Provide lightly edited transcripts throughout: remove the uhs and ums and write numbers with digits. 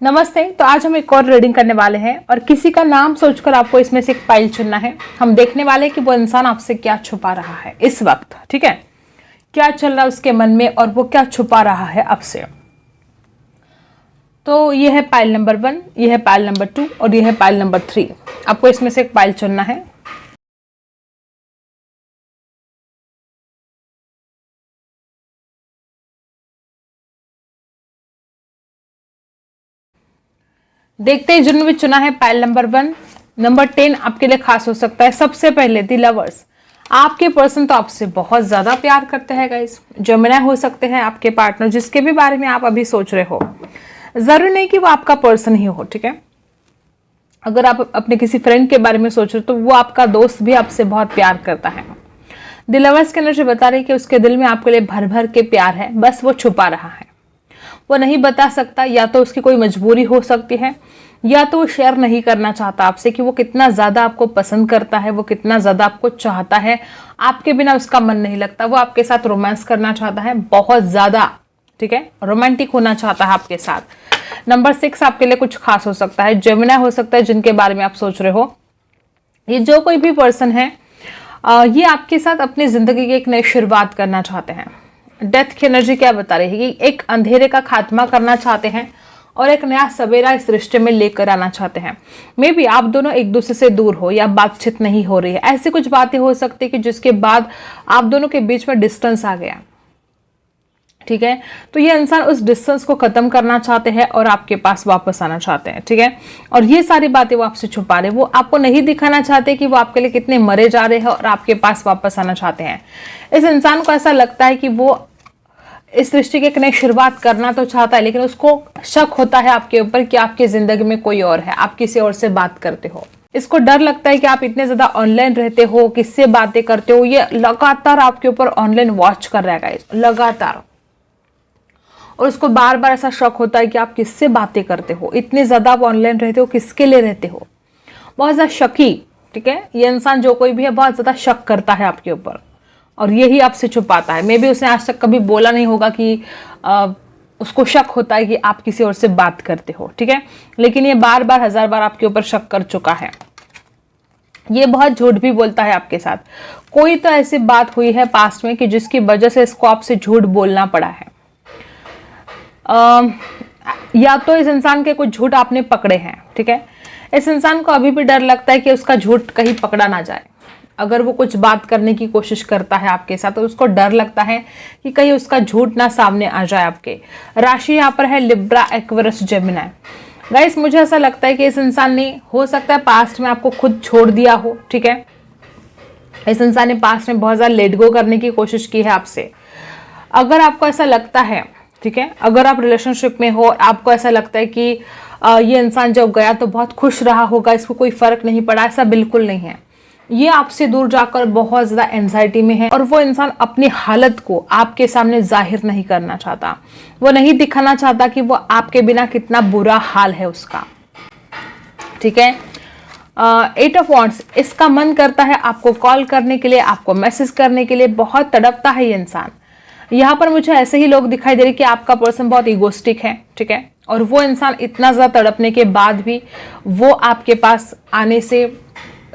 नमस्ते। तो आज हम एक और रीडिंग करने वाले हैं और किसी का नाम सोचकर आपको इसमें से एक फाइल चुनना है। हम देखने वाले हैं कि वो इंसान आपसे क्या छुपा रहा है इस वक्त। ठीक है, क्या चल रहा है उसके मन में और वो क्या छुपा रहा है आपसे। तो ये है फाइल नंबर 1, ये है फाइल नंबर 2 और ये है फाइल नंबर 3। आपको इसमें से एक फाइल चुनना है। देखते हैं जिन्होंने भी चुना है फाइल नंबर 1। नंबर 10 आपके लिए खास हो सकता है। सबसे पहले द लवर्स, आपके पर्सन तो आपसे बहुत ज्यादा प्यार करते हैं गाइस। जेमिनी हो सकते हैं आपके पार्टनर, जिसके भी बारे में आप अभी सोच रहे हो। जरूरी नहीं कि वो आपका पर्सन ही हो। ठीक है, अगर आप अपने किसी फ्रेंड के बारे में सोच रहे हो तो वो आपका दोस्त भी आपसे बहुत प्यार करता है। द लवर्स के एनर्जी बता रही है कि उसके दिल में आपके लिए भर भर के प्यार है, बस वो छुपा रहा है। वो नहीं बता सकता, या तो उसकी कोई मजबूरी हो सकती है या तो वो शेयर नहीं करना चाहता आपसे कि वो कितना ज्यादा आपको पसंद करता है, वो कितना ज्यादा आपको चाहता है। आपके बिना उसका मन नहीं लगता। वो आपके साथ रोमांस करना चाहता है बहुत ज्यादा। ठीक है, रोमांटिक होना चाहता है आपके साथ। नंबर 6 आपके लिए कुछ खास हो सकता है। जेमिनी हो सकता है जिनके बारे में आप सोच रहे हो। ये जो कोई भी पर्सन है, ये आपके साथ अपनी जिंदगी की एक नई शुरुआत करना चाहते हैं। डेथ की एनर्जी क्या बता रही है कि एक अंधेरे का खात्मा करना चाहते हैं और एक नया सवेरा इस रिश्ते में लेकर आना चाहते हैं। मे बी आप दोनों एक दूसरे से दूर हो या बातचीत नहीं हो रही है। ऐसी कुछ बातें हो सकती है कि जिसके बाद आप दोनों के बीच में डिस्टेंस आ गया। ठीक है, तो ये इंसान उस डिस्टेंस को खत्म करना चाहते हैं और आपके पास वापस आना चाहते हैं। ठीक है, और ये सारी बातें वो आपसे छुपा रहे हैं। वो आपको नहीं दिखाना चाहते कि वो आपके लिए कितने मरे जा रहे हैं और आपके पास वापस आना चाहते हैं। इस इंसान को ऐसा लगता है कि वो इस रिश्ते की एक नई शुरुआत करना तो चाहता है, लेकिन उसको शक होता है आपके ऊपर कि आपकी जिंदगी में कोई और है, आप किसी और से बात करते हो। इसको डर लगता है कि आप इतने ज्यादा ऑनलाइन रहते हो, किससे बातें करते हो। ये लगातार आपके ऊपर ऑनलाइन वॉच कर रहा है लगातार, और उसको बार बार ऐसा शक होता है कि आप किससे बातें करते हो, इतने ज्यादा आप ऑनलाइन रहते हो, किसके लिए रहते हो। बहुत ज्यादा शकी। ठीक है, ये इंसान जो कोई भी है बहुत ज्यादा शक करता है आपके ऊपर और यही आपसे छुपाता है। मे बी उसने आज तक कभी बोला नहीं होगा कि उसको शक होता है कि आप किसी और से बात करते हो। ठीक है, लेकिन ये बार बार 1000 बार आपके ऊपर शक कर चुका है। ये बहुत झूठ भी बोलता है आपके साथ। कोई तो ऐसी बात हुई है पास्ट में कि जिसकी वजह से इसको आपसे झूठ बोलना पड़ा है। या तो इस इंसान के कुछ झूठ आपने पकड़े हैं। ठीक है, इस इंसान को अभी भी डर लगता है कि उसका झूठ कहीं पकड़ा ना जाए। अगर वो कुछ बात करने की कोशिश करता है आपके साथ तो उसको डर लगता है कि कहीं उसका झूठ ना सामने आ जाए आपके। राशि यहाँ पर है लिब्रा, एक्वेरियस, जेमिनी। गाइस, मुझे ऐसा लगता है कि इस इंसान ने हो सकता है पास्ट में आपको खुद छोड़ दिया हो। ठीक है, इस इंसान ने पास्ट में बहुत ज्यादा लेट गो करने की कोशिश की है आपसे। अगर आपको ऐसा लगता है, ठीक है, अगर आप रिलेशनशिप में हो, आपको ऐसा लगता है कि ये इंसान जब गया तो बहुत खुश रहा होगा, इसको कोई फर्क नहीं पड़ा, ऐसा बिल्कुल नहीं है। ये आपसे दूर जाकर बहुत ज्यादा एंजाइटी में है और वो इंसान अपनी हालत को आपके सामने जाहिर नहीं करना चाहता। वो नहीं दिखाना चाहता कि वो आपके बिना कितना बुरा हाल है उसका। ठीक है, 8 ऑफ वॉन्ड्स, इसका मन करता है आपको कॉल करने के लिए, आपको मैसेज करने के लिए। बहुत तड़पता है ये इंसान। यहाँ पर मुझे ऐसे ही लोग दिखाई दे रहे कि आपका पर्सन बहुत इगोस्टिक है। ठीक है, और वो इंसान इतना ज्यादा तड़पने के बाद भी वो आपके पास आने से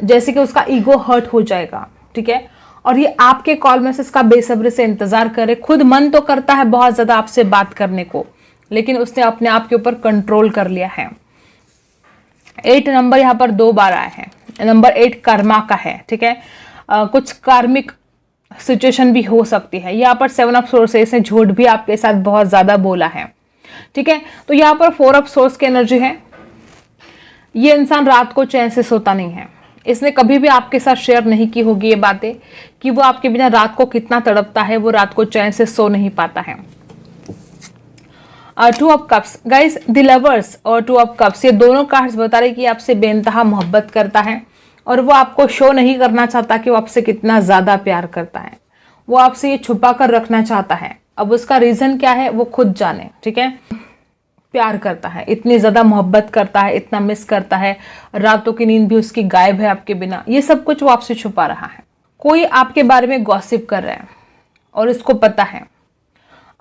जैसे कि उसका ईगो हर्ट हो जाएगा। ठीक है, और ये आपके कॉल मैसेज का बेसब्री से इंतजार करे। खुद मन तो करता है बहुत ज्यादा आपसे बात करने को, लेकिन उसने अपने आप के ऊपर कंट्रोल कर लिया है। 8 नंबर यहाँ पर 2 बार आया है। नंबर 8 कर्मा का है। ठीक है, कुछ कार्मिक सिचुएशन भी हो सकती है। यहाँ पर 7 ऑफ सोर्स ने झूठ भी आपके साथ बहुत ज्यादा बोला है। ठीक है, तो यहाँ पर 4 ऑफ सोर्स की एनर्जी है। ये इंसान रात को चैन से सोता नहीं है। इसने कभी भी आपके साथ शेयर नहीं की होगी ये बातें कि वो आपके बिना रात को कितना तड़पता है, वो रात को चैन से सो नहीं पाता है। 2 of cups, guys, the lovers और 2 ऑफ कप्स, ये दोनों कार्ड्स बता रहे कि आपसे बेइंतहा मोहब्बत करता है और वो आपको शो नहीं करना चाहता कि वो आपसे कितना ज्यादा प्यार करता है। वो आपसे ये छुपा कर रखना चाहता है। अब उसका रीजन क्या है वो खुद जाने। ठीक है, प्यार करता है, इतनी ज्यादा मोहब्बत करता है, इतना मिस करता है, रातों की नींद भी उसकी गायब है आपके बिना। ये सब कुछ वो आपसे छुपा रहा है। कोई आपके बारे में गॉसिप कर रहा है और इसको पता है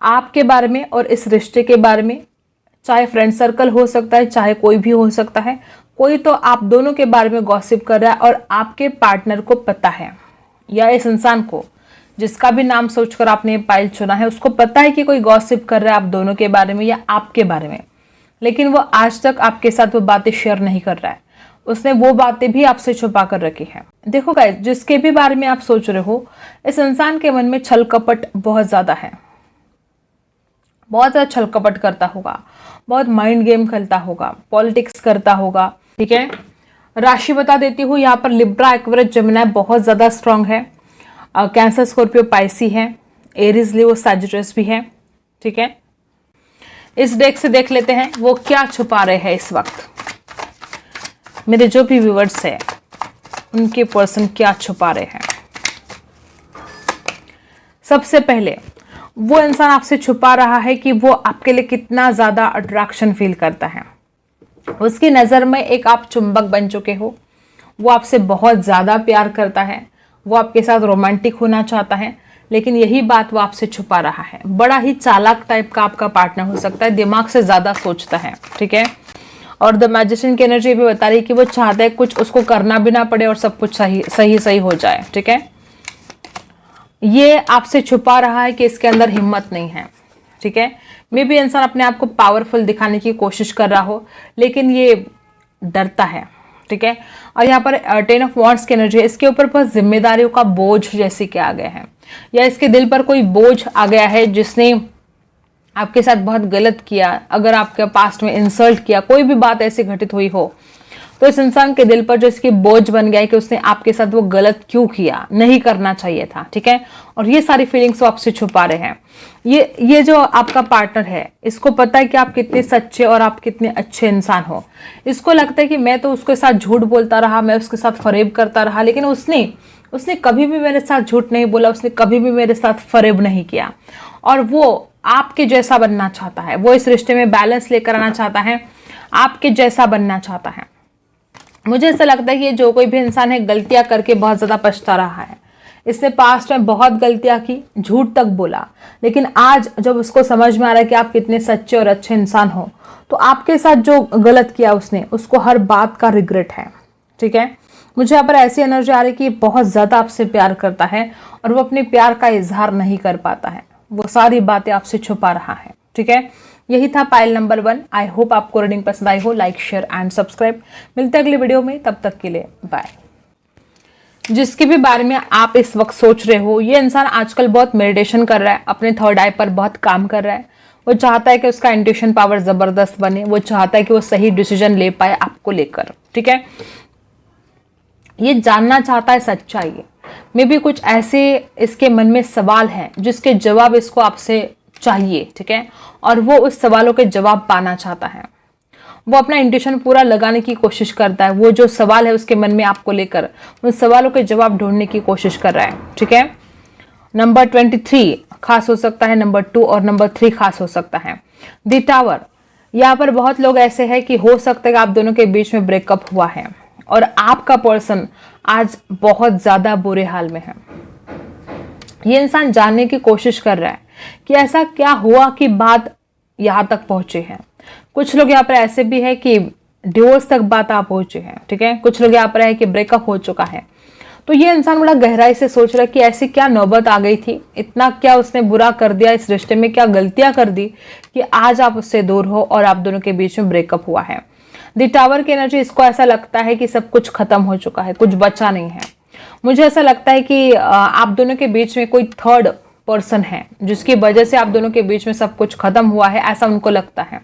आपके बारे में और इस रिश्ते के बारे में चाहे फ्रेंड सर्कल हो सकता है, चाहे कोई भी हो सकता है। कोई तो आप दोनों के बारे में गॉसिप कर रहा है और आपके पार्टनर को पता है, या इस इंसान को जिसका भी नाम सोचकर आपने पाइल चुना है उसको पता है कि कोई गॉसिप कर रहा है आप दोनों के बारे में या आपके बारे में, लेकिन वो आज तक आपके साथ वो बातें शेयर नहीं कर रहा है। उसने वो बातें भी आपसे छुपा कर रखी है। देखो गाइस, जिसके भी बारे में आप सोच रहे हो, इस इंसान के मन में छल कपट बहुत ज्यादा है, बहुत ज्यादा छल कपट करता होगा, बहुत माइंड गेम खेलता होगा, पॉलिटिक्स करता होगा। ठीक है, राशि बता देती हूँ, यहाँ पर लिब्रा, एक्वेरियस, जेमिनी बहुत ज्यादा स्ट्रांग है। कैंसर, स्कॉर्पियो, पाइसी है, एरीज, लियो, सैजिटेरियस भी है। ठीक है, इस डेक से देख लेते हैं वो क्या छुपा रहे हैं इस वक्त। मेरे जो भी व्यूअर्स है उनके पर्सन क्या छुपा रहे हैं। सबसे पहले वो इंसान आपसे छुपा रहा है कि वो आपके लिए कितना ज्यादा अट्रैक्शन फील करता है। उसकी नजर में एक आप चुंबक बन चुके हो। वो आपसे बहुत ज्यादा प्यार करता है, वो आपके साथ रोमांटिक होना चाहता है, लेकिन यही बात वो आपसे छुपा रहा है। बड़ा ही चालाक टाइप का आपका पार्टनर हो सकता है, दिमाग से ज्यादा सोचता है। ठीक है, और द मैजिशियन की एनर्जी भी बता रही है कि वो चाहता है कुछ उसको करना भी ना पड़े और सब कुछ सही हो जाए। ठीक है, ये आपसे छुपा रहा है कि इसके अंदर हिम्मत नहीं है। ठीक है, मे बी इंसान अपने आप को पावरफुल दिखाने की कोशिश कर रहा हो, लेकिन ये डरता है। ठीक है, और यहाँ पर 10 ऑफ वॉन्ड्स की एनर्जी है। इसके ऊपर बहुत जिम्मेदारियों का बोझ जैसे कि आ गए हैं, या इसके दिल पर कोई बोझ आ गया है जिसने आपके साथ बहुत गलत किया। अगर आपके पास्ट में इंसल्ट किया, कोई भी बात ऐसी घटित हुई हो, तो इस इंसान के दिल पर जो इसकी बोझ बन गया है कि उसने आपके साथ वो गलत क्यों किया, नहीं करना चाहिए था। ठीक है, और ये सारी फीलिंग्स वो आपसे छुपा रहे हैं। ये जो आपका पार्टनर है, इसको पता है कि आप कितने सच्चे और आप कितने अच्छे इंसान हो। इसको लगता है कि मैं तो उसके साथ झूठ बोलता रहा, मैं उसके साथ फरेब करता रहा, लेकिन उसने कभी भी मेरे साथ झूठ नहीं बोला, उसने कभी भी मेरे साथ फरेब नहीं किया। और वो आपके जैसा बनना चाहता है, वो इस रिश्ते में बैलेंस लेकर आना चाहता है, आपके जैसा बनना चाहता है। मुझे ऐसा लगता है कि जो कोई भी इंसान है गलतियां करके बहुत ज्यादा पछता रहा है। इसने पास्ट में बहुत गलतियां की, झूठ तक बोला, लेकिन आज जब उसको समझ में आ रहा है कि आप कितने सच्चे और अच्छे इंसान हो, तो आपके साथ जो गलत किया उसने, उसको हर बात का रिग्रेट है। ठीक है, मुझे यहाँ पर ऐसी एनर्जी आ रही है कि बहुत ज्यादा आपसे प्यार करता है और वो अपने प्यार का इजहार नहीं कर पाता है, वो सारी बातें आपसे छुपा रहा है। ठीक है, यही था पाइल नंबर 1। आई होप आपको रीडिंग पसंद आई हो। Like, share and subscribe. मिलते हैं अगले वीडियो में, तब तक के लिए बाय। जिसके भी बारे में आप इस वक्त सोच रहे हो, ये इंसान आजकल बहुत मेडिटेशन कर रहा है, अपने थर्ड आई पर बहुत काम कर रहा है। वो चाहता है कि उसका इंट्यूशन पावर जबरदस्त बने, वो चाहता है कि वो सही डिसीजन ले पाए आपको लेकर। ठीक है, ये जानना चाहता है सच्चाई। मे भी कुछ ऐसे इसके मन में सवाल हैं जिसके जवाब इसको आपसे चाहिए। ठीक है, और वो उस सवालों के जवाब पाना चाहता है। वो अपना इंट्यूशन पूरा लगाने की कोशिश करता है। वो जो सवाल है उसके मन में आपको लेकर, उन सवालों के जवाब ढूंढने की कोशिश कर रहा है। ठीक है, नंबर 23 खास हो सकता है, नंबर 2 और नंबर 3 खास हो सकता है। द टावर, यहाँ पर बहुत लोग ऐसे हैं कि हो सकता है कि आप दोनों के बीच में ब्रेकअप हुआ है और आपका पर्सन आज बहुत ज्यादा बुरे हाल में है। ये इंसान जानने की कोशिश कर रहा है कि ऐसा क्या हुआ कि बात यहाँ तक पहुंचे हैं। कुछ लोग यहाँ पर ऐसे भी है कि डिवोर्स तक बात आ पहुंचे हैं। ठीक है, कुछ लोग यहाँ पर है कि ब्रेकअप हो चुका है। तो ये इंसान बड़ा गहराई से सोच रहा है कि ऐसी क्या नौबत आ गई थी, इतना क्या उसने बुरा कर दिया इस रिश्ते में, क्या गलतियां कर दी कि आज आप उससे दूर हो और आप दोनों के बीच में ब्रेकअप हुआ है। द टावर की एनर्जी, इसको ऐसा लगता है कि सब कुछ खत्म हो चुका है, कुछ बचा नहीं है। मुझे ऐसा लगता है कि आप दोनों के बीच में कोई थर्ड पर्सन है जिसकी वजह से आप दोनों के बीच में सब कुछ खत्म हुआ है, ऐसा उनको लगता है।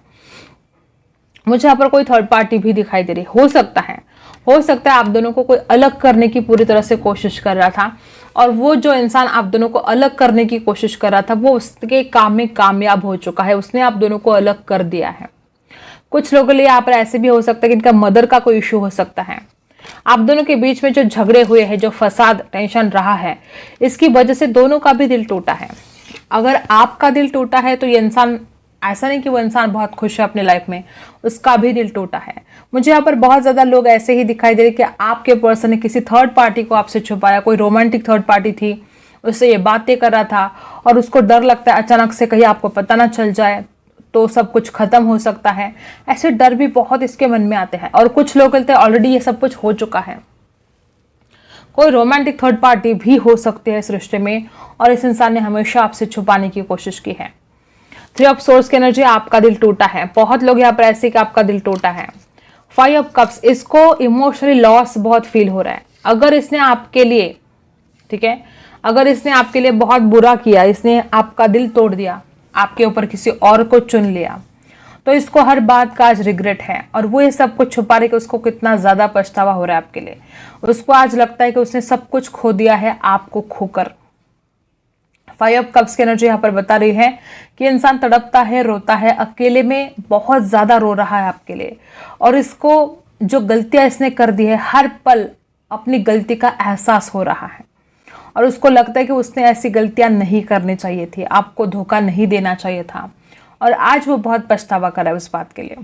मुझे यहाँ पर कोई थर्ड पार्टी भी दिखाई दे रही। हो सकता है आप दोनों को कोई अलग करने की पूरी तरह से कोशिश कर रहा था, और वो जो इंसान आप दोनों को अलग करने की कोशिश कर रहा था वो उसके काम में कामयाब हो चुका है, उसने आप दोनों को अलग कर दिया है। कुछ लोगों के लिए यहाँ पर ऐसे भी हो सकता है कि इनका मदर का कोई इश्यू हो सकता है। आप दोनों के बीच में जो झगड़े हुए हैं, जो फसाद, टेंशन रहा है, इसकी वजह से दोनों का भी दिल टूटा है। अगर आपका दिल टूटा है तो ये इंसान, ऐसा नहीं कि वो इंसान बहुत खुश है अपने लाइफ में, उसका भी दिल टूटा है। मुझे यहाँ पर बहुत ज्यादा लोग ऐसे ही दिखाई दे रहे कि आपके पर्सन ने किसी थर्ड पार्टी को आपसे छुपाया, कोई रोमांटिक थर्ड पार्टी थी, उससे ये बातें कर रहा था और उसको डर लगता है अचानक से कहीं आपको पता ना चल जाए, तो सब कुछ खत्म हो सकता है। ऐसे डर भी बहुत इसके मन में आते हैं। और कुछ लोग कहते हैं ऑलरेडी ये सब कुछ हो चुका है। कोई रोमांटिक थर्ड पार्टी भी हो सकती है इस रिश्ते में, और इस इंसान ने हमेशा आपसे छुपाने की कोशिश की है। 3 ऑफ सोर्स की एनर्जी, आपका दिल टूटा है। बहुत लोग यहाँ पर ऐसे कि आपका दिल टूटा है। 5 ऑफ कप्स, इसको इमोशनली लॉस बहुत फील हो रहा है। अगर इसने आपके लिए, ठीक है, अगर इसने आपके लिए बहुत बुरा किया, इसने आपका दिल तोड़ दिया, आपके ऊपर किसी और को चुन लिया, तो इसको हर बात का आज रिग्रेट है। और वो ये सब कुछ छुपा रहे कि उसको कितना ज्यादा पछतावा हो रहा है आपके लिए। उसको आज लगता है कि उसने सब कुछ खो दिया है आपको खोकर। 5 ऑफ कप्स की एनर्जी यहाँ पर बता रही है कि इंसान तड़पता है, रोता है, अकेले में बहुत ज्यादा रो रहा है आपके लिए। और इसको जो गलतियां इसने कर दी है, हर पल अपनी गलती का एहसास हो रहा है। और उसको लगता है कि उसने ऐसी गलतियां नहीं करनी चाहिए थी, आपको धोखा नहीं देना चाहिए था। और आज वो बहुत पछतावा कर रहा है उस बात के लिए,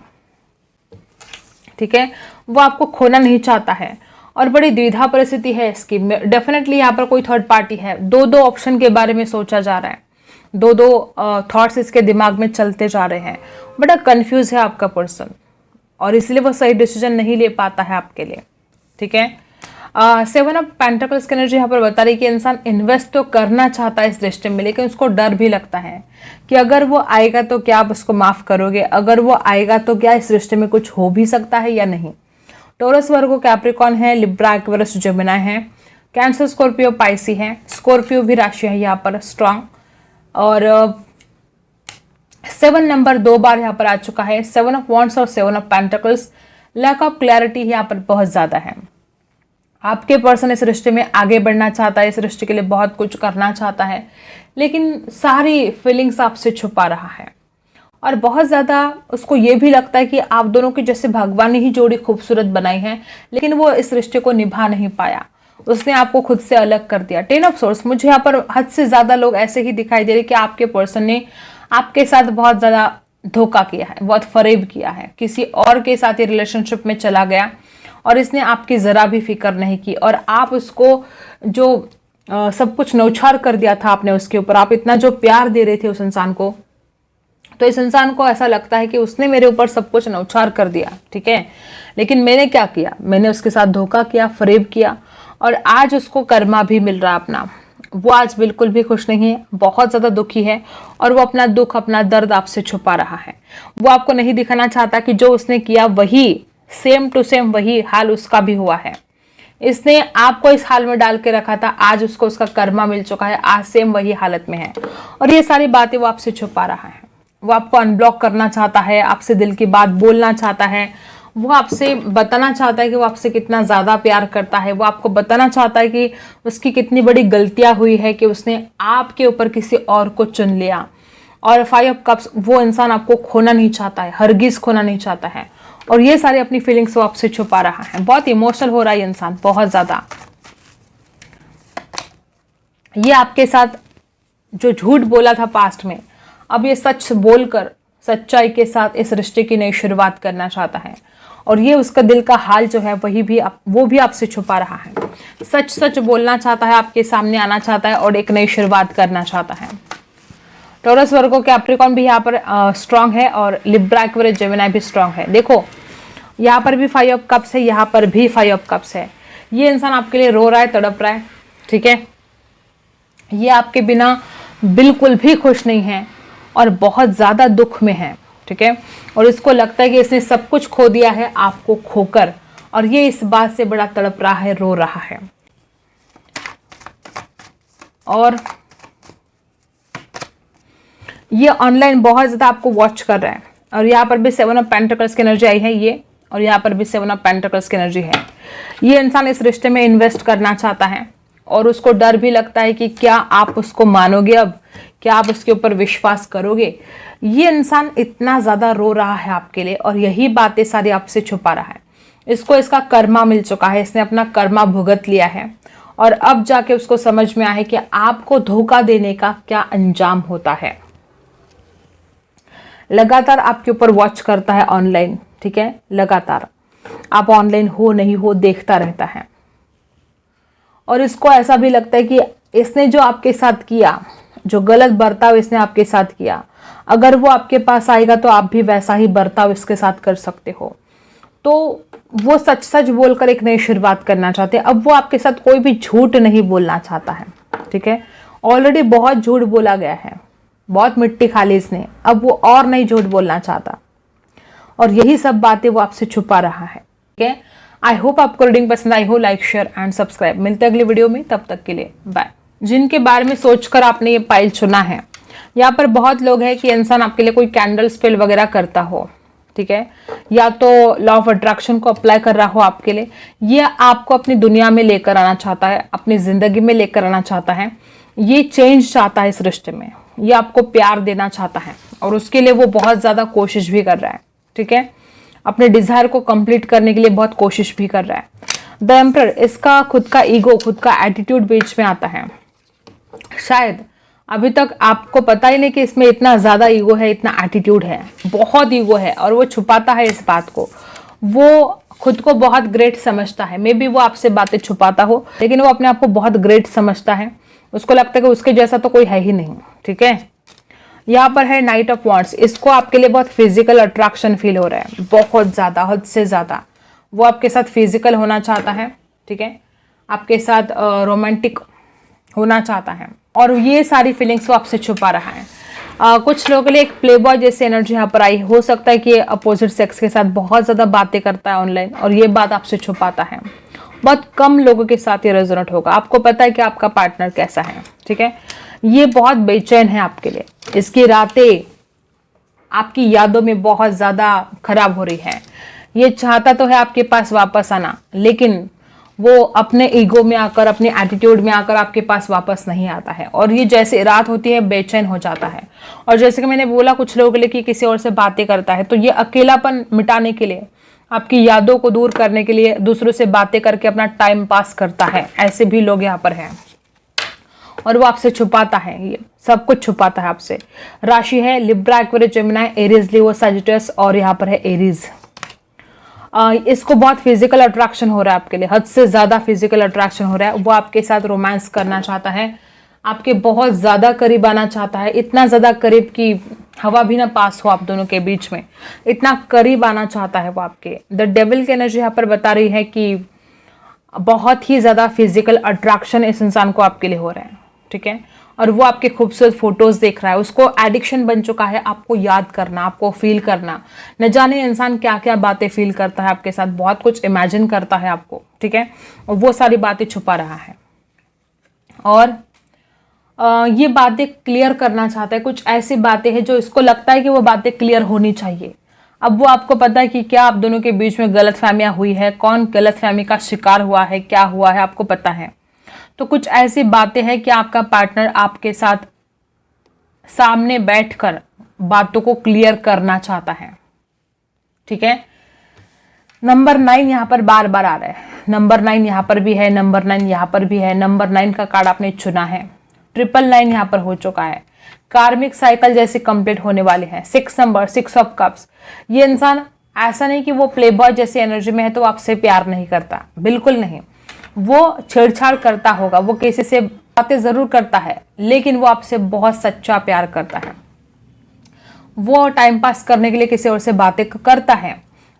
ठीक है। वो आपको खोना नहीं चाहता है और बड़ी द्विधा परिस्थिति है इसकी। डेफिनेटली यहाँ पर कोई थर्ड पार्टी है। 2 ऑप्शन के बारे में सोचा जा रहा है, 2 थॉट्स इसके दिमाग में चलते जा रहे हैं। बड़ा कंफ्यूज है आपका पर्सन, और इसलिए वो सही डिसीजन नहीं ले पाता है आपके लिए, ठीक है। 7 ऑफ पेंटिकल्स की एनर्जी यहाँ पर बता रही है कि इंसान इन्वेस्ट तो करना चाहता है इस रिश्ते में, लेकिन उसको डर भी लगता है कि अगर वो आएगा तो क्या आप उसको माफ करोगे, अगर वो आएगा तो क्या इस रिश्ते में कुछ हो भी सकता है या नहीं। टोरस, वर्गो, कैप्रिकॉन है, लिब्रा, एक्वेरियस, जेमिनी है, कैंसर, स्कॉर्पियो, पाइसी है। स्कॉर्पियो भी राशि है यहाँ पर स्ट्रांग। और 7 नंबर 2 बार यहाँ पर आ चुका है। 7 ऑफ वॉन्ड्स और 7 of pentacles. Lack of clarity यहाँ पर बहुत ज्यादा है। आपके पर्सन इस रिश्ते में आगे बढ़ना चाहता है, इस रिश्ते के लिए बहुत कुछ करना चाहता है, लेकिन सारी फीलिंग्स आपसे छुपा रहा है। और बहुत ज़्यादा उसको ये भी लगता है कि आप दोनों की जैसे भगवान ने ही जोड़ी खूबसूरत बनाई है, लेकिन वो इस रिश्ते को निभा नहीं पाया, उसने आपको खुद से अलग कर दिया। 10 ऑफ सोर्स, मुझे यहाँ पर हद से ज़्यादा लोग ऐसे ही दिखाई दे रहे कि आपके पर्सन ने आपके साथ बहुत ज़्यादा धोखा किया है, बहुत फरेब किया है, किसी और के साथ ये रिलेशनशिप में चला गया और इसने आपकी ज़रा भी फिक्र नहीं की। और आप उसको जो सब कुछ न्यौछावर कर दिया था आपने उसके ऊपर, आप इतना जो प्यार दे रहे थे उस इंसान को, तो इस इंसान को ऐसा लगता है कि उसने मेरे ऊपर सब कुछ न्यौछावर कर दिया, ठीक है, लेकिन मैंने क्या किया, मैंने उसके साथ धोखा किया, फरेब किया, और आज उसको कर्मा भी मिल रहा अपना। वो आज बिल्कुल भी खुश नहीं है, बहुत ज़्यादा दुखी है, और वो अपना दुख, अपना दर्द आपसे छुपा रहा है। वो आपको नहीं दिखाना चाहता कि जो उसने किया वही सेम टू सेम वही हाल उसका भी हुआ है। इसने आपको इस हाल में डाल के रखा था, आज उसको उसका कर्मा मिल चुका है, आज सेम वही हालत में है। और ये सारी बातें वो आपसे छुपा रहा है। वो आपको अनब्लॉक करना चाहता है, आपसे दिल की बात बोलना चाहता है, वो आपसे बताना चाहता है कि वो आपसे कितना ज़्यादा प्यार करता है, वो आपको बताना चाहता है कि उसकी कितनी बड़ी गलतियां हुई है कि उसने आपके ऊपर किसी और को चुन लिया। और 5 ऑफ कप्स, वो इंसान आपको खोना नहीं चाहता है, हरगिज खोना नहीं चाहता है, और ये सारी अपनी फीलिंग्स वो आपसे छुपा रहा है। बहुत इमोशनल हो रहा है ये इंसान, बहुत ज़्यादा। ये आपके साथ जो झूठ बोला था पास्ट में, अब ये सच बोलकर सच्चाई के साथ इस रिश्ते की नई शुरुआत करना चाहता है। और ये उसका दिल का हाल जो है वो भी आपसे छुपा रहा है। सच सच बोलना चाहता है, आपके सामने आना चाहता है और एक नई शुरुआत करना चाहता है। टॉरस, वर्गो, कैप्रिकॉन भी यहाँ पर स्ट्रांग है, और लिब्रा, एक्वेरियस, जेमिनी भी स्ट्रांग है। देखो यहाँ पर भी 5 ऑफ कप्स है, यहाँ पर भी 5 ऑफ कप्स है। ये इंसान आपके लिए रो रहा है, तड़प रहा है, ठीक है। ये आपके बिना बिल्कुल भी खुश नहीं है और बहुत ज़्यादा दुख में है, ठीक है। और इसको लगता है कि इसने सब कुछ खो दिया है आपको खोकर, और ये इस बात से बड़ा तड़प रहा है, रो रहा है। और ये ऑनलाइन बहुत ज़्यादा आपको वॉच कर रहा है। और यहाँ पर भी 7 ऑफ पेंटिकल्स की एनर्जी आई है ये, और यहाँ पर भी 7 ऑफ पेंटिकल्स की एनर्जी है। ये इंसान इस रिश्ते में इन्वेस्ट करना चाहता है, और उसको डर भी लगता है कि क्या आप उसको मानोगे, अब क्या आप उसके ऊपर विश्वास करोगे। ये इंसान इतना ज़्यादा रो रहा है आपके लिए, और यही बातें सारी आपसे छुपा रहा है। इसको इसका कर्मा मिल चुका है, इसने अपना कर्मा भुगत लिया है, और अब जाके उसको समझ में आया है कि आपको धोखा देने का क्या अंजाम होता है। लगातार आपके ऊपर वॉच करता है ऑनलाइन, ठीक है, लगातार आप ऑनलाइन हो नहीं हो देखता रहता है। और इसको ऐसा भी लगता है कि इसने जो आपके साथ किया, जो गलत बर्ताव इसने आपके साथ किया, अगर वो आपके पास आएगा तो आप भी वैसा ही बर्ताव इसके साथ कर सकते हो। तो वो सच सच बोलकर एक नई शुरुआत करना चाहते हैं। अब वो आपके साथ कोई भी झूठ नहीं बोलना चाहता है, ठीक है। ऑलरेडी बहुत झूठ बोला गया है, बहुत मिट्टी खा ली इसने, अब वो और नहीं झूठ बोलना चाहता, और यही सब बातें वो आपसे छुपा रहा है, ठीक है। आई होप आपको रीडिंग पसंद आई हो। Like, share and subscribe. मिलते हैं अगली वीडियो में, तब तक के लिए बाय। जिनके बारे में सोचकर आपने ये पाइल चुना है, यहाँ पर बहुत लोग हैं कि इंसान आपके लिए कोई कैंडल स्पेल वगैरह करता हो, ठीक है, या तो लॉ ऑफ अट्रैक्शन को अप्लाई कर रहा हो आपके लिए, ये आपको अपनी दुनिया में लेकर आना चाहता है, अपनी जिंदगी में लेकर आना चाहता है, ये चेंज चाहता है इस रिश्ते में, ये आपको प्यार देना चाहता है, और उसके लिए वो बहुत ज्यादा कोशिश भी कर रहा है, ठीक है। अपने डिजायर को कंप्लीट करने के लिए बहुत कोशिश भी कर रहा है। द एम्परर, इसका खुद का ईगो, खुद का एटीट्यूड बीच में आता है। शायद अभी तक आपको पता ही नहीं कि इसमें इतना ज्यादा ईगो है, इतना एटीट्यूड है, बहुत ईगो है, और वो छुपाता है इस बात को। वो खुद को बहुत ग्रेट समझता है। मे बी वो आपसे बातें छुपाता हो, लेकिन वो अपने आप को बहुत ग्रेट समझता है। उसको लगता है कि उसके जैसा तो कोई है ही नहीं, ठीक है। यहाँ पर है नाइट ऑफ वॉन्ड्स। इसको आपके लिए बहुत फिजिकल अट्रैक्शन फील हो रहा है, बहुत ज्यादा, हद से ज्यादा। वो आपके साथ फिजिकल होना चाहता है, ठीक है, आपके साथ रोमांटिक होना चाहता है, और ये सारी फीलिंग्स वो आपसे छुपा रहा है। कुछ लोगों के लिए एक प्लेबॉय जैसी एनर्जी यहाँ पर आई। हो सकता है कि ये अपोजिट सेक्स के साथ बहुत ज्यादा बातें करता है ऑनलाइन, और ये बात आपसे छुपाता है। बहुत कम लोगों के साथ ये रेजोनेट होगा। आपको पता है कि आपका पार्टनर कैसा है, ठीक है। ये बहुत बेचैन है आपके लिए। इसकी रातें आपकी यादों में बहुत ज्यादा खराब हो रही है। ये चाहता तो है आपके पास वापस आना, लेकिन वो अपने ईगो में आकर, अपने एटीट्यूड में आकर आपके पास वापस नहीं आता है, और ये जैसे रात होती है बेचैन हो जाता है। और जैसे कि मैंने बोला कुछ लोगों के लिए कि किसी और से बातें करता है, तो ये अकेलापन मिटाने के लिए, आपकी यादों को दूर करने के लिए दूसरों से बातें करके अपना टाइम पास करता है। ऐसे भी लोग यहाँ पर हैं, और वो आपसे छुपाता है, ये सब कुछ छुपाता है आपसे। राशि है लिब्रा, एक्वेरियस, जेमिनी, एरीज, लियो, सजिटस, और यहाँ पर है एरीज। इसको बहुत फिजिकल अट्रैक्शन हो रहा है आपके लिए, हद से ज्यादा फिजिकल अट्रैक्शन हो रहा है। वो आपके साथ रोमांस करना चाहता है, आपके बहुत ज्यादा करीब आना चाहता है, इतना ज्यादा करीब कि हवा भी ना पास हो आप दोनों के बीच में, इतना करीब आना चाहता है वो आपके। द डेविल की एनर्जी यहाँ पर बता रही है कि बहुत ही ज्यादा फिजिकल अट्रैक्शन इस इंसान को आपके लिए हो रहा है, ठीक है। और वो आपके खूबसूरत फोटोज देख रहा है। उसको एडिक्शन बन चुका है आपको याद करना, आपको फील करना। न जाने इंसान क्या क्या बातें फील करता है आपके साथ, बहुत कुछ इमेजिन करता है आपको, ठीक है, और वो सारी बातें छुपा रहा है। और ये बातें क्लियर करना चाहता है। कुछ ऐसी बातें हैं जो इसको लगता है कि वो बातें क्लियर होनी चाहिए। अब वो आपको पता है कि क्या आप दोनों के बीच में गलतफहमियां हुई है, कौन गलतफहमी का शिकार हुआ है, क्या हुआ है, आपको पता है। तो कुछ ऐसी बातें हैं कि आपका पार्टनर आपके साथ सामने बैठकर बातों को क्लियर करना चाहता है, ठीक है। नंबर 9 यहाँ पर बार बार आ रहा है। नंबर 9 यहाँ पर भी है, नंबर 9 यहाँ पर भी है। नंबर 9 का कार्ड आपने चुना है। 999 यहाँ पर हो चुका है। कार्मिक साइकिल जैसे कंप्लीट होने वाले हैं। 6 नंबर, 6 ऑफ कप्स। ये इंसान ऐसा नहीं कि वो प्लेबॉय जैसी एनर्जी में है तो आपसे प्यार नहीं करता, बिल्कुल नहीं। वो छेड़छाड़ करता होगा, वो किसी से बातें जरूर करता है, लेकिन वो आपसे बहुत सच्चा प्यार करता है। वो टाइम पास करने के लिए किसी और से बातें करता है,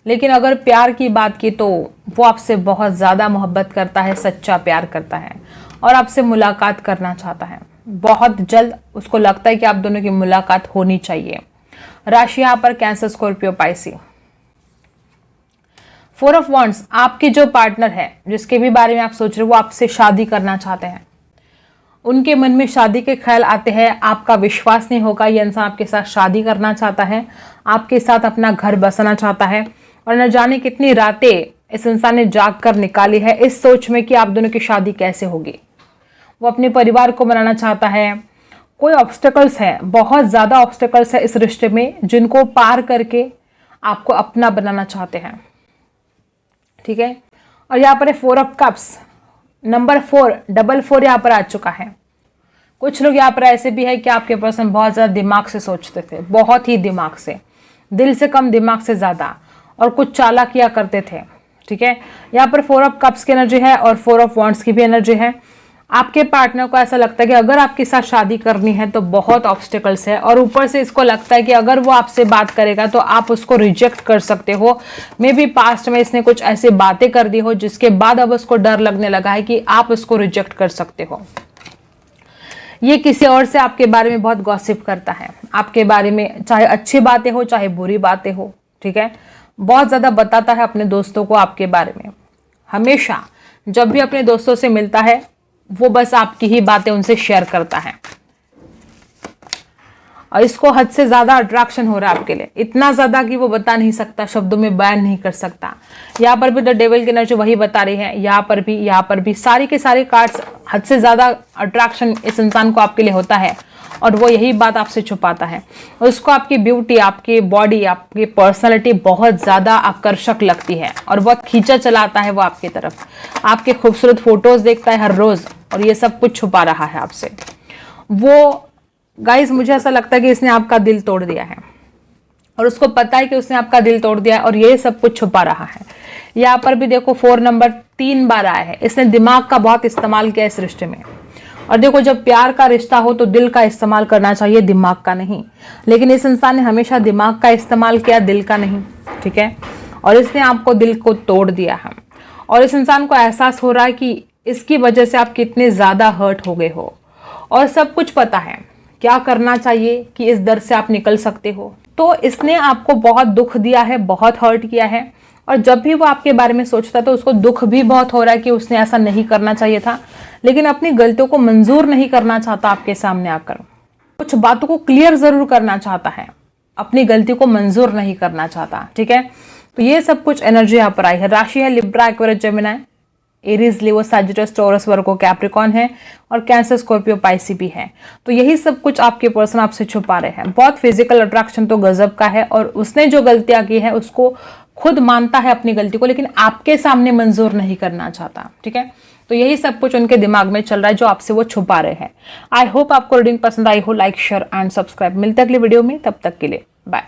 लेकिन अगर प्यार की बात की तो वो आपसे बहुत ज्यादा मोहब्बत करता है, सच्चा प्यार करता है, और आपसे मुलाकात करना चाहता है। बहुत जल्द उसको लगता है कि आप दोनों की मुलाकात होनी चाहिए। राशि यहाँ पर cancer, Scorpio, Pisces. 4 of wands, आपके जो पार्टनर है, जिसके भी बारे में आप सोच रहे हो, वो आपसे शादी करना चाहते हैं। उनके मन में शादी के ख्याल आते हैं। आपका विश्वास नहीं होगा, ये इंसान आपके साथ शादी करना चाहता है, आपके साथ अपना घर बसाना चाहता है, और न जाने कितनी रातें इस इंसान ने जाग कर निकाली है इस सोच में कि आप दोनों की शादी कैसे होगी। वो अपने परिवार को बनाना चाहता है। कोई ऑब्स्टेकल्स है, बहुत ज्यादा ऑब्स्टेकल्स है इस रिश्ते में, जिनको पार करके आपको अपना बनाना चाहते हैं, ठीक है। और यहाँ पर है 4 ऑफ कप्स। नंबर 4, 4 यहाँ पर आ चुका है। कुछ लोग यहाँ पर ऐसे भी है कि आपके पर्सन बहुत ज्यादा दिमाग से सोचते थे, बहुत ही दिमाग से, दिल से कम दिमाग से ज्यादा, और कुछ चालाकियां करते थे, ठीक है। यहाँ पर 4 ऑफ कप्स की एनर्जी है और 4 ऑफ वॉन्ड्स की भी एनर्जी है। आपके पार्टनर को ऐसा लगता है कि अगर आपके साथ शादी करनी है तो बहुत ऑब्स्टिकल्स है, और ऊपर से इसको लगता है कि अगर वो आपसे बात करेगा तो आप उसको रिजेक्ट कर सकते हो। मे बी पास्ट में इसने कुछ ऐसी बातें कर दी हो जिसके बाद अब उसको डर लगने लगा है कि आप उसको रिजेक्ट कर सकते हो। ये किसी और से आपके बारे में बहुत गॉसिप करता है, आपके बारे में चाहे अच्छी बातें हो चाहे बुरी बातें हो, ठीक है। बहुत ज्यादा बताता है अपने दोस्तों को आपके बारे में। हमेशा जब भी अपने दोस्तों से मिलता है वो बस आपकी ही बातें उनसे शेयर करता है, और इसको हद से ज्यादा अट्रैक्शन हो रहा है आपके लिए, इतना ज्यादा कि वो बता नहीं सकता, शब्दों में बयान नहीं कर सकता। यहाँ पर भी द डेविल की एनर्जी वही बता रही है, यहाँ पर भी सारी के सारे कार्ड्स हद से ज्यादा अट्रैक्शन इस इंसान को आपके लिए होता है, और वो यही बात आपसे छुपाता है। उसको आपकी ब्यूटी, आपकी बॉडी, आपकी पर्सनालिटी बहुत ज्यादा आकर्षक लगती है, और बहुत खींचा चलाता है वो आपकी तरफ। आपके खूबसूरत फोटोज देखता है हर रोज, और ये सब कुछ छुपा रहा है आपसे। वो गाइज, मुझे ऐसा लगता है कि इसने आपका दिल तोड़ दिया है, और उसको पता है कि उसने आपका दिल तोड़ दिया है, और ये सब कुछ छुपा रहा है। यहाँ पर भी देखो 4 नंबर 3 बार आया है। इसने दिमाग का बहुत इस्तेमाल किया इस रिश्ते में, और देखो जब प्यार का रिश्ता हो तो दिल का इस्तेमाल करना चाहिए, दिमाग का नहीं। लेकिन इस इंसान ने हमेशा दिमाग का इस्तेमाल किया, दिल का नहीं, ठीक है। और इसने आपको दिल को तोड़ दिया है, और इस इंसान को एहसास हो रहा है कि इसकी वजह से आप कितने ज्यादा हर्ट हो गए हो, और सब कुछ पता है क्या करना चाहिए कि इस दर्द से आप निकल सकते हो। तो इसने आपको बहुत दुख दिया है, बहुत हर्ट किया है, और जब भी वो आपके बारे में सोचता है तो उसको दुख भी बहुत हो रहा है कि उसने ऐसा नहीं करना चाहिए था, लेकिन अपनी गलतियों को मंजूर नहीं करना चाहता। आपके सामने आकर कुछ बातों को क्लियर जरूर करना चाहता है, अपनी गलती को मंजूर नहीं करना चाहता, ठीक है। तो ये सब कुछ एनर्जी यहाँ पर आई है। राशि है लिब्रा, एक्वेरियस, जेमिनी, एरीज, लियो, सैजिटस, टॉरस, वर्गो, कैप्रिकॉर्न है, और कैंसर, स्कॉर्पियो, पाइसी भी है। तो यही सब कुछ आपके पर्सन आपसे छुपा रहे हैं। बहुत फिजिकल अट्रैक्शन तो गजब का है, और उसने जो गलतियां की है उसको खुद मानता है अपनी गलती को, लेकिन आपके सामने मंजूर नहीं करना चाहता, ठीक है। तो यही सब कुछ उनके दिमाग में चल रहा है जो आपसे वो छुपा रहे हैं। आई होप आपको रीडिंग पसंद आई हो। Like, share and subscribe. मिलते अगली वीडियो में, तब तक के लिए बाय।